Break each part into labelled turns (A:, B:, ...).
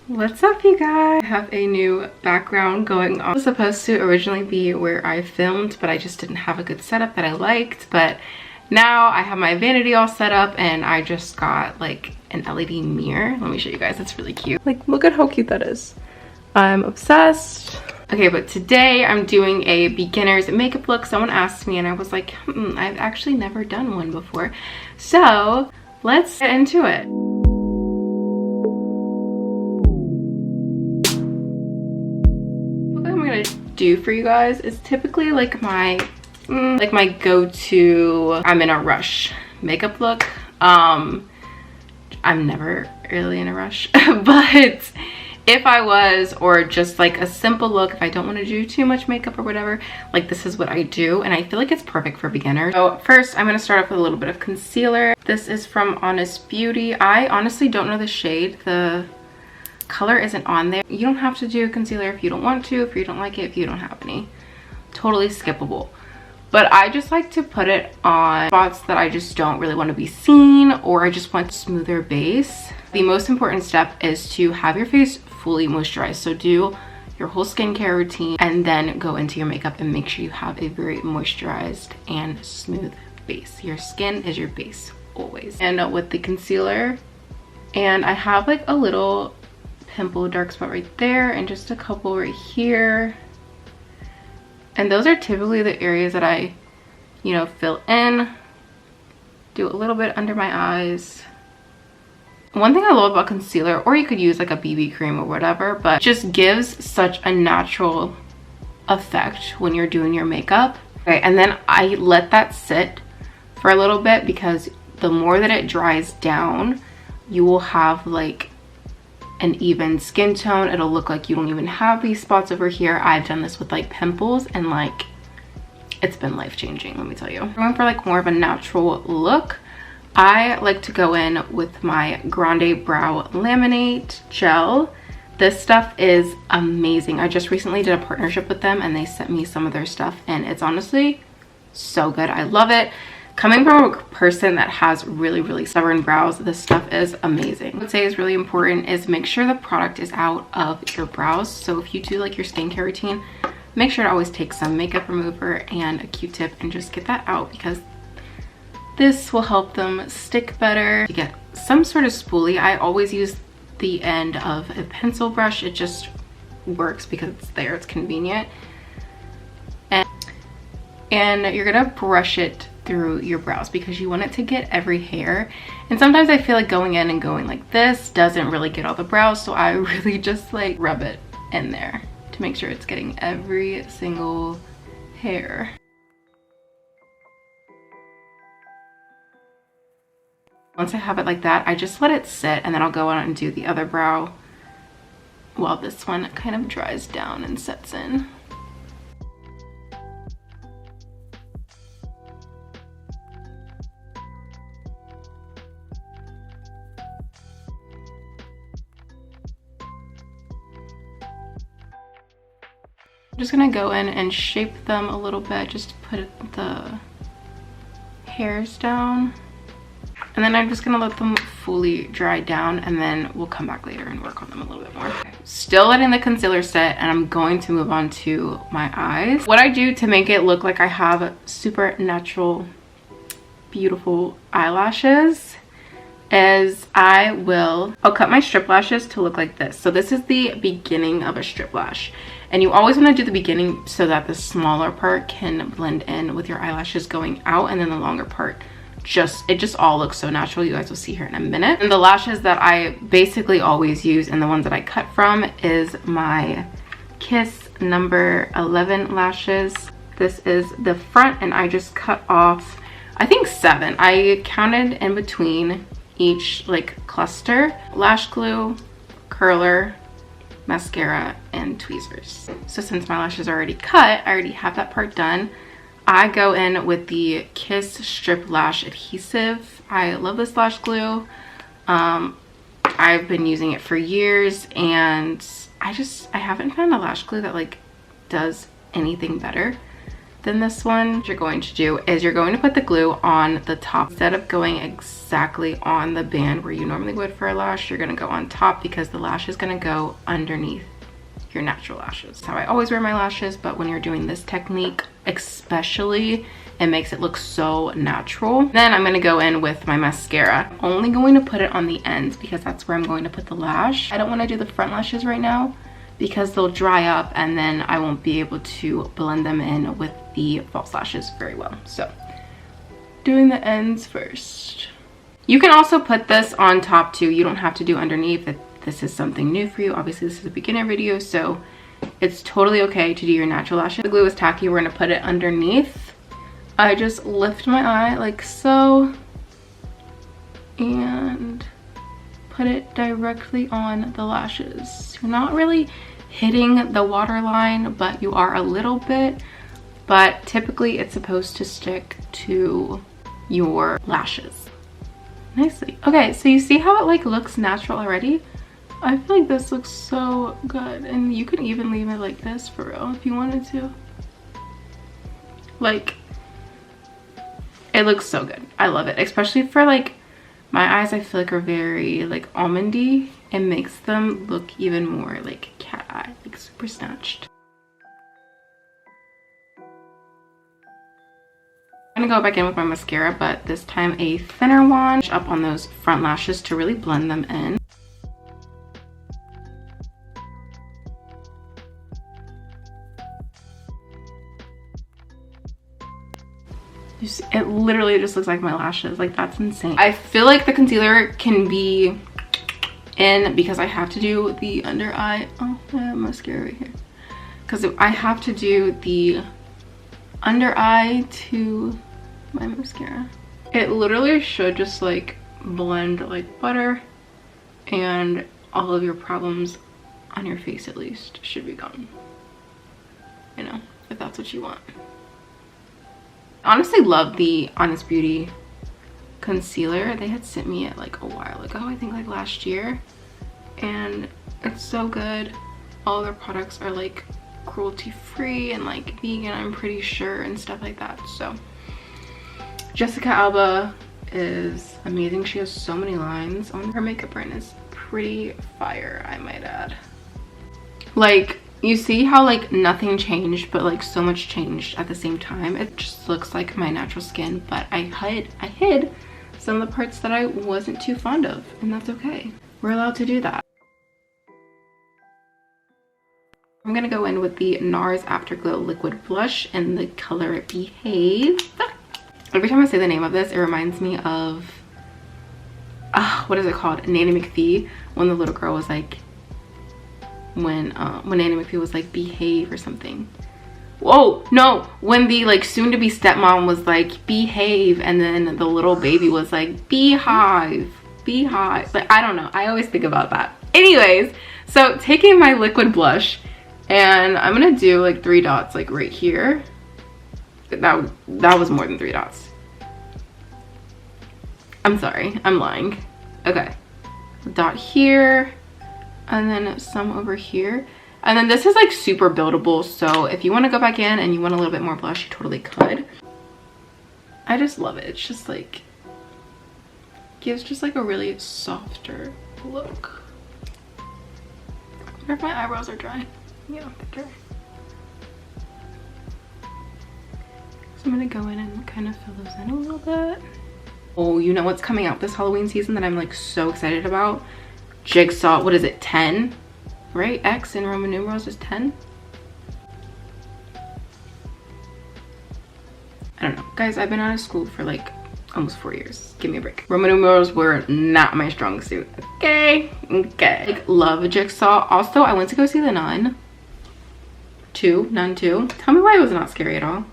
A: What's up, you guys? I have a new background going on. It was supposed to originally be where I filmed, but I just didn't have a good setup that I liked. But now I have my vanity all set up and I just got like an LED mirror. Let me show you guys. It's really cute. Like, look at how cute that is. I'm obsessed. Okay, but today I'm doing a beginner's makeup look. Someone asked me and I was like, I've actually never done one before. So let's get into it. Do for you guys is typically like my go-to I'm in a rush makeup look. I'm never really in a rush but if I was, or just like a simple look, if I don't want to do too much makeup or whatever, like this is what I do, and I feel like it's perfect for beginners. So first I'm going to start off with a little bit of concealer. This is from Honest Beauty. I honestly don't know the shade. The color isn't on there. You don't have to do concealer if you don't want to, if you don't like it, if you don't have any. Totally skippable. But I just like to put it on spots that I just don't really want to be seen, or I just want a smoother base. The most important step is to have your face fully moisturized. So do your whole skincare routine and then go into your makeup and make sure you have a very moisturized and smooth base. Your skin is your base always. And with the concealer, and I have like a little pimple dark spot right there and just a couple right here, and those are typically the areas that I fill in. Do a little bit under my eyes. One thing I love about concealer, or you could use like a BB cream or whatever, but it just gives such a natural effect when you're doing your makeup. Okay, and then I let that sit for a little bit, because the more that it dries down, you will have like an even skin tone. It'll look like you don't even have these spots over here. I've done this with like pimples and like it's been life-changing, let me tell you. I'm going for like more of a natural look. I like to go in with my GrandeBROW-LAMINATE gel. This stuff is amazing. I just recently did a partnership with them and they sent me some of their stuff and it's honestly so good. I love it. Coming from a person that has really stubborn brows, this stuff is amazing. What I would say is really important is make sure the product is out of your brows. So if you do like your skincare routine, make sure to always take some makeup remover and a Q-tip and just get that out, because this will help them stick better. To get some sort of spoolie, I always use the end of a pencil brush. It just works because it's there, it's convenient. And you're gonna brush it through your brows because you want it to get every hair. And sometimes I feel like going in and going like this doesn't really get all the brows, so I really just like rub it in there to make sure it's getting every single hair. Once I have it like that, I just let it sit and then I'll go on and do the other brow while this one kind of dries down and sets in. I'm just gonna go in and shape them a little bit, just to put the hairs down. And then I'm just gonna let them fully dry down and then we'll come back later and work on them a little bit more. Okay. Still letting the concealer set, and I'm going to move on to my eyes. What I do to make it look like I have super natural, beautiful eyelashes is I'll cut my strip lashes to look like this. So this is the beginning of a strip lash. And you always want to do the beginning so that the smaller part can blend in with your eyelashes going out, and then the longer part it just all looks so natural. You guys will see here in a minute. And the lashes that I basically always use, and the ones that I cut from, is my Kiss number 11 lashes. This is the front, and I just cut off, I think 7. I counted in between each like cluster: lash glue, curler, mascara, and tweezers. So since my lashes are already cut, I already have that part done. I go in with the Kiss Strip Lash Adhesive. I love this lash glue. I've been using it for years, and I haven't found a lash glue that like does anything better than this one. What you're going to do is you're going to put the glue on the top. Instead of going exactly on the band where you normally would for a lash, you're gonna go on top because the lash is gonna go underneath your natural lashes. That's how I always wear my lashes, but when you're doing this technique especially, it makes it look so natural. Then I'm gonna go in with my mascara. I'm only going to put it on the ends because that's where I'm going to put the lash. I don't want to do the front lashes right now because they'll dry up and then I won't be able to blend them in with the false lashes very well. So doing the ends first. You can also put this on top too. You don't have to do underneath. If this is something new for you, obviously this is a beginner video, so it's totally okay to do your natural lashes. The glue is tacky, we're gonna put it underneath. I just lift my eye like so and put it directly on the lashes. You're not really hitting the waterline, but you are a little bit, but typically it's supposed to stick to your lashes nicely. Okay, so you see how it like looks natural already? I feel like this looks so good, and you could even leave it like this for real if you wanted to. Like, it looks so good. I love it, especially for like my eyes. I feel like are very like almondy. It makes them look even more like cat eye, like super snatched. I'm gonna go back in with my mascara, but this time a thinner one, up on those front lashes to really blend them in. You see, it literally just looks like my lashes. Like, that's insane. I feel like the concealer can be in because I have to do the under eye. Oh, I have mascara right here. Because I have to do the under eye to my mascara. It literally should just like blend like butter, and all of your problems on your face at least should be gone. You know, if that's what you want. Honestly love the Honest Beauty concealer. They had sent me it like a while ago, I think like last year, and it's so good. All their products are like cruelty free and like vegan, I'm pretty sure, and stuff like that. So Jessica Alba is amazing. She has so many lines on her. Makeup brand is pretty fire, I might add. Like, you see how like nothing changed, but like so much changed at the same time. It just looks like my natural skin, but I hid some of the parts that I wasn't too fond of, and that's okay. We're allowed to do that. I'm gonna go in with the NARS Afterglow Liquid Blush in the color Behave. Every time I say the name of this, it reminds me of, what is it called? Nanny McPhee, when the little girl was like, when Nanny McPhee was like, behave or something. Whoa, no, when the like soon-to-be stepmom was like, behave, and then the little baby was like, beehive. Like, I don't know, I always think about that. Anyways, so taking my liquid blush, and I'm gonna do like 3 dots like right here. That was more than 3 dots. I'm sorry, I'm lying. Okay, dot here, and then some over here, and then this is like super buildable, so if you want to go back in and you want a little bit more blush, you totally could. I just love it. It's just like gives just like a really softer look. I wonder if my eyebrows are dry. Yeah, they're dry. So I'm gonna go in and kind of fill those in a little bit. Oh, you know what's coming out this Halloween season that I'm like so excited about? Jigsaw, what is it, 10? Right? X in Roman numerals is 10? I don't know. Guys, I've been out of school for like almost 4 years. Give me a break. Roman numerals were not my strong suit. Okay. Like, love Jigsaw. Also, I went to go see The Nun 2. Nun 2. Tell me why it was not scary at all.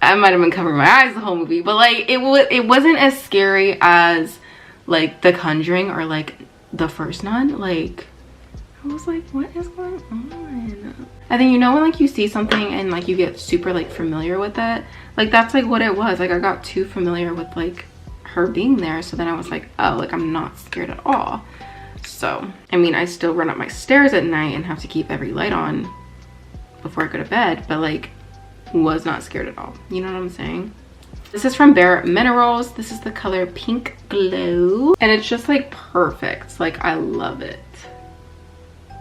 A: I might have been covering my eyes the whole movie, but like it wasn't as scary as like The Conjuring or like the first Nun. Like, I was like, what is going on? I think, you know, when like you see something and like you get super like familiar with it, like that's like what it was. Like, I got too familiar with like her being there, so then I was like, oh, like I'm not scared at all. So I mean, I still run up my stairs at night and have to keep every light on before I go to bed, but like was not scared at all. You know what I'm saying? This is from Bare Minerals. This is the color Pink Glow. And it's just like perfect. Like, I love it.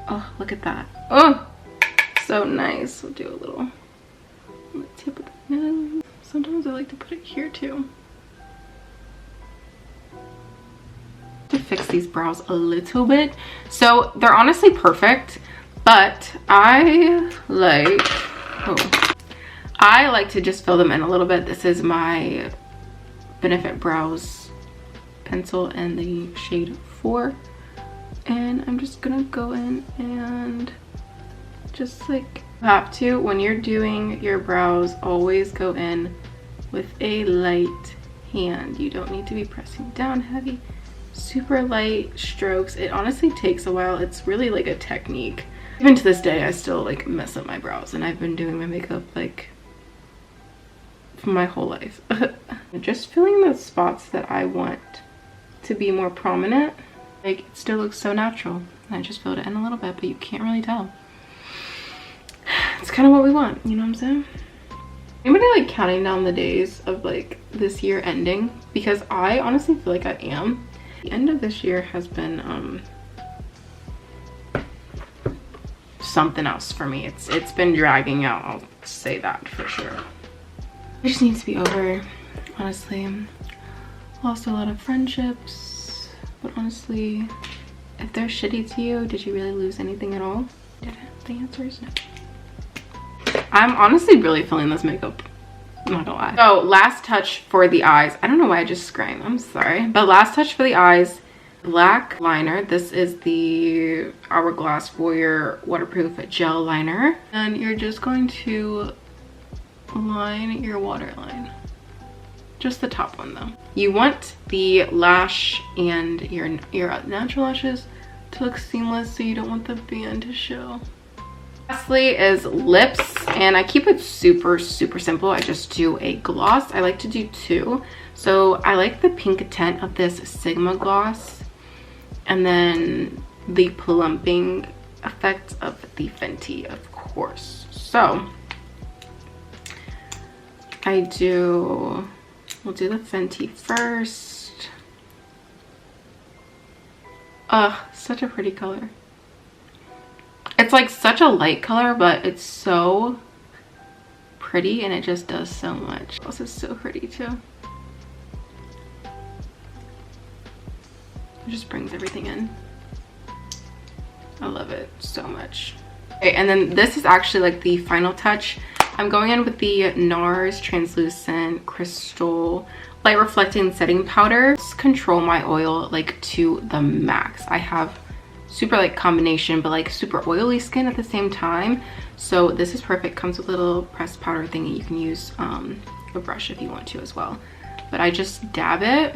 A: Oh, look at that. Oh, so nice. We'll do a little on the tip of the nose. Sometimes I like to put it here too. To fix these brows a little bit. So they're honestly perfect, but I like to just fill them in a little bit. This is my Benefit Brows pencil in the shade 4. And I'm just gonna go in and just like, you have to, when you're doing your brows, always go in with a light hand. You don't need to be pressing down heavy. Super light strokes. It honestly takes a while. It's really like a technique. Even to this day, I still like mess up my brows, and I've been doing my makeup like for my whole life. Just filling the spots that I want to be more prominent. Like, it still looks so natural. I just filled it in a little bit, but you can't really tell. It's kind of what we want, you know what I'm saying? Anybody like counting down the days of like this year ending? Because I honestly feel like I am. The end of this year has been something else for me. It's been dragging out, I'll say that for sure. It just needs to be over, honestly. Lost a lot of friendships, but honestly, if they're shitty to you, did you really lose anything at all? Did it? The answer is no. I'm honestly really feeling this makeup, I'm not gonna lie. So last touch for the eyes. I don't know why I just screamed, I'm sorry. But last touch for the eyes, black liner. This is the Hourglass Voyeur waterproof gel liner. And you're just going to line your waterline. Just the top one though. You want the lash and your natural lashes to look seamless, so you don't want the band to show. Lastly is lips, and I keep it super simple. I just do a gloss. I like to do 2. So I like the pink tint of this Sigma gloss, and then the plumping effect of the Fenty, of course. So we'll do the Fenty first. Ugh, such a pretty color. It's like such a light color, but it's so pretty and it just does so much. Also so pretty too. It just brings everything in. I love it so much. Okay, and then this is actually like the final touch. I'm going in with the NARS Translucent Crystal Light Reflecting Setting Powder. Just control my oil like to the max. I have super like combination, but like super oily skin at the same time. So this is perfect. Comes with a little pressed powder thingy. You can use a brush if you want to as well. But I just dab it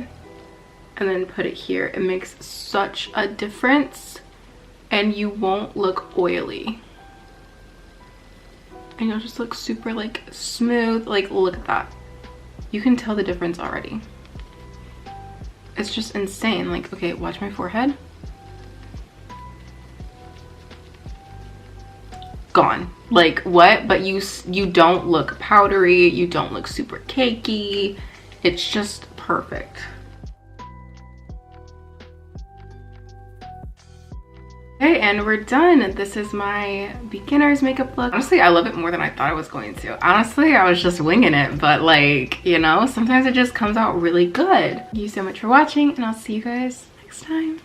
A: and then put it here. It makes such a difference and you won't look oily. And you'll just look super like smooth. Like, look at that. You can tell the difference already. It's just insane. Like, okay, watch my forehead. Gone. Like, what? But you don't look powdery. You don't look super cakey. It's just perfect. Okay, and we're done. This is my beginner's makeup look. Honestly, I love it more than I thought I was going to. Honestly, I was just winging it, but like, you know, sometimes it just comes out really good. Thank you so much for watching, and I'll see you guys next time.